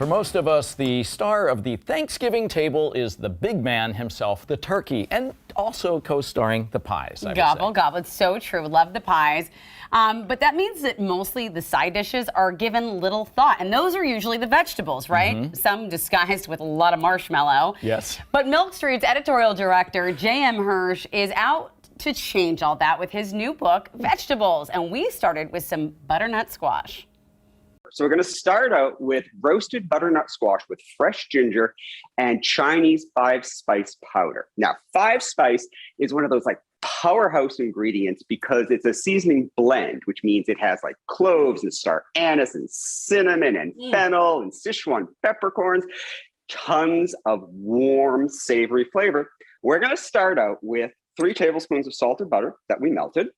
For most of us, the star of the Thanksgiving table is the big man himself, the turkey, and also co-starring the pies. Gobble, gobble. It's so true. Love the pies. But that means that mostly the side dishes are given little thought. And those are usually the vegetables, right? Mm-hmm. Some disguised with a lot of marshmallow. Yes. But Milk Street's editorial director, J.M. Hirsch, is out to change all that with his new book, Vegetables. And we started with some butternut squash. So we're going to start out with roasted butternut squash with fresh ginger and Chinese 5-spice powder. Now, 5-spice is one of those like powerhouse ingredients because it's a seasoning blend, which means it has like cloves and star anise and cinnamon and fennel and Sichuan peppercorns, tons of warm, savory flavor. We're going to start out with 3 tablespoons of salted butter that we melted.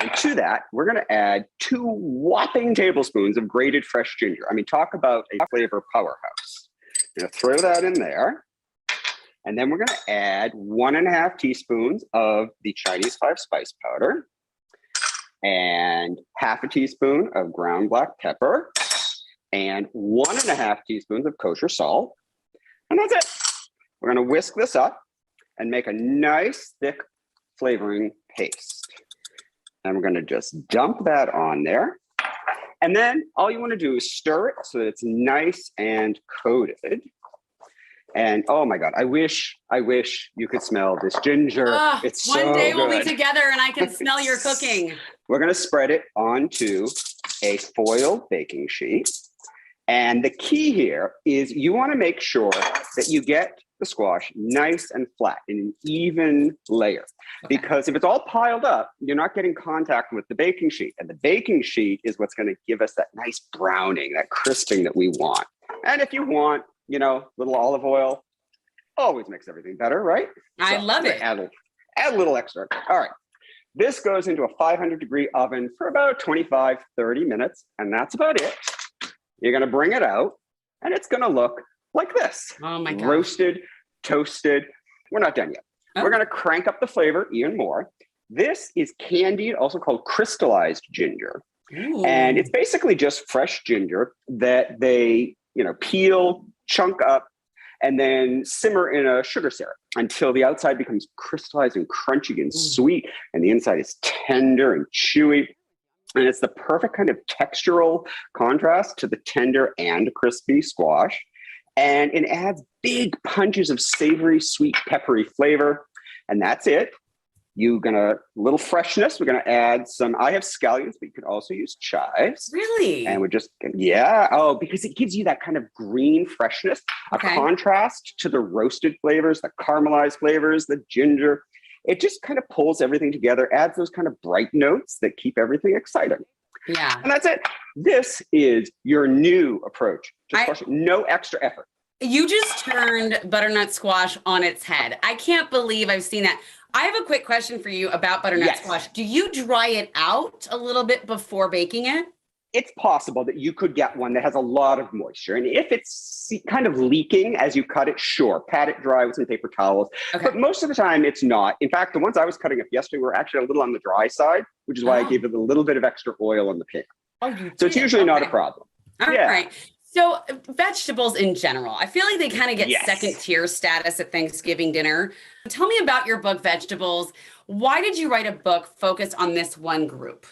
And to that, we're going to add 2 whopping tablespoons of grated fresh ginger. I mean, talk about a flavor powerhouse. I'm going to throw that in there. And then we're going to add 1.5 teaspoons of the Chinese 5-spice powder and 1/2 teaspoon of ground black pepper and 1.5 teaspoons of kosher salt. And that's it. We're going to whisk this up and make a nice, thick flavoring paste. And we're going to just dump that on there. And then all you want to do is stir it so that it's nice and coated. And oh my God, I wish you could smell this ginger. It's so one day good. we'll be together and I can smell your cooking. We're going to spread it onto a foiled baking sheet. And the key here is you want to make sure that you get the squash nice and flat in an even layer. Okay. Because if it's all piled up, you're not getting contact with the baking sheet. And the baking sheet is what's going to give us that nice browning, that crisping that we want. And if you want, you know, little olive oil, always makes everything better, right? I love it. Add a little extra. All right. This goes into a 500-degree oven for about 25, 30 minutes. And that's about it. You're going to bring it out and it's going to look like this. Oh my God. Roasted, toasted. We're not done yet. Oh. We're going to crank up the flavor even more. This is candied, also called crystallized ginger. Ooh. And it's basically just fresh ginger that they, peel, chunk up, and then simmer in a sugar syrup until the outside becomes crystallized and crunchy and sweet, and the inside is tender and chewy. And it's the perfect kind of textural contrast to the tender and crispy squash. And it adds big punches of savory, sweet, peppery flavor. And that's it. Little freshness. We're going to add I have scallions, but you could also use chives. Really? And because it gives you that kind of green freshness, okay. A contrast to the roasted flavors, the caramelized flavors, the ginger. It just kind of pulls everything together, adds those kind of bright notes that keep everything exciting. Yeah. And that's it. This is your new approach to squash. No extra effort. You just turned butternut squash on its head. I can't believe I've seen that. I have a quick question for you about butternut squash. Do you dry it out a little bit before baking it? It's possible that you could get one that has a lot of moisture. And if it's kind of leaking as you cut it, sure, pat it dry with some paper towels. Okay. But most of the time it's not. In fact, the ones I was cutting up yesterday were actually a little on the dry side, which is why I gave it a little bit of extra oil in the pan. Oh, you did? So it's usually not a problem. All right. So vegetables in general, I feel like they kind of get second tier status at Thanksgiving dinner. Tell me about your book, Vegetables. Why did you write a book focused on this one group?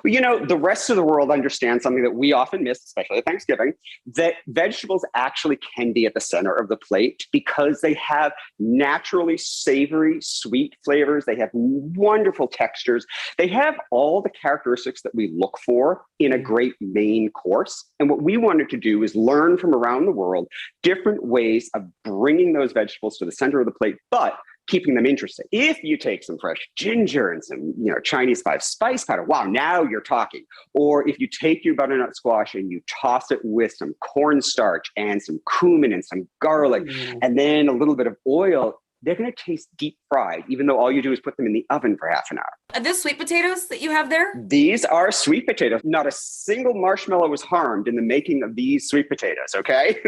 Well, the rest of the world understands something that we often miss, especially at Thanksgiving, that vegetables actually can be at the center of the plate because they have naturally savory, sweet flavors. They have wonderful textures. They have all the characteristics that we look for in a great main course. And what we wanted to do is learn from around the world different ways of bringing those vegetables to the center of the plate, but keeping them interesting. If you take some fresh ginger and some, Chinese 5-spice powder, wow, now you're talking. Or if you take your butternut squash and you toss it with some cornstarch and some cumin and some garlic, and then a little bit of oil, they're going to taste deep fried, even though all you do is put them in the oven for half an hour. Are these sweet potatoes that you have there? These are sweet potatoes. Not a single marshmallow was harmed in the making of these sweet potatoes, okay?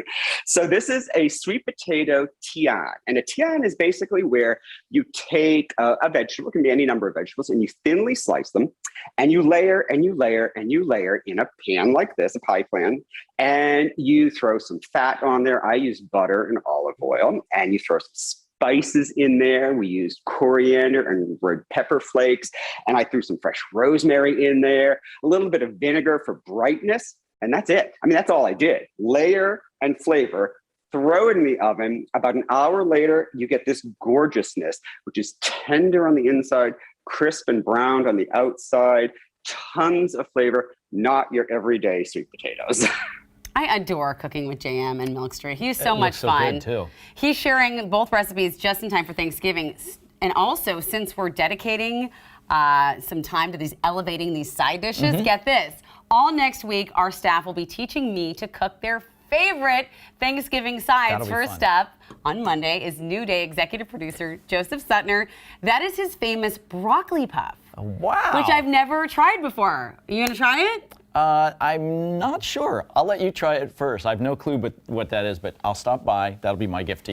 So this is a sweet potato Tian. And a Tian is basically where you take a vegetable, it can be any number of vegetables, and you thinly slice them, and you layer and you layer and you layer in a pan like this, a pie pan, and you throw some fat on there. I use butter and olive oil, and you throw some spices in there. We used coriander and red pepper flakes, and I threw some fresh rosemary in there, a little bit of vinegar for brightness, and that's it. I mean, that's all I did. Layer and flavor, throw it in the oven. About an hour later, you get this gorgeousness, which is tender on the inside, crisp and browned on the outside, tons of flavor, not your everyday sweet potatoes. I adore cooking with JM and Milk Street. He's so much so fun. good too. He's sharing both recipes just in time for Thanksgiving. And also, since we're dedicating some time to elevating these side dishes, get this. All next week, our staff will be teaching me to cook their favorite Thanksgiving sides. First up on Monday is New Day executive producer Joseph Sutner. That is his famous broccoli puff. Wow. Which I've never tried before. Are you gonna try it? I'm not sure. I'll let you try it first. I have no clue what that is, but I'll stop by. That'll be my gift to you.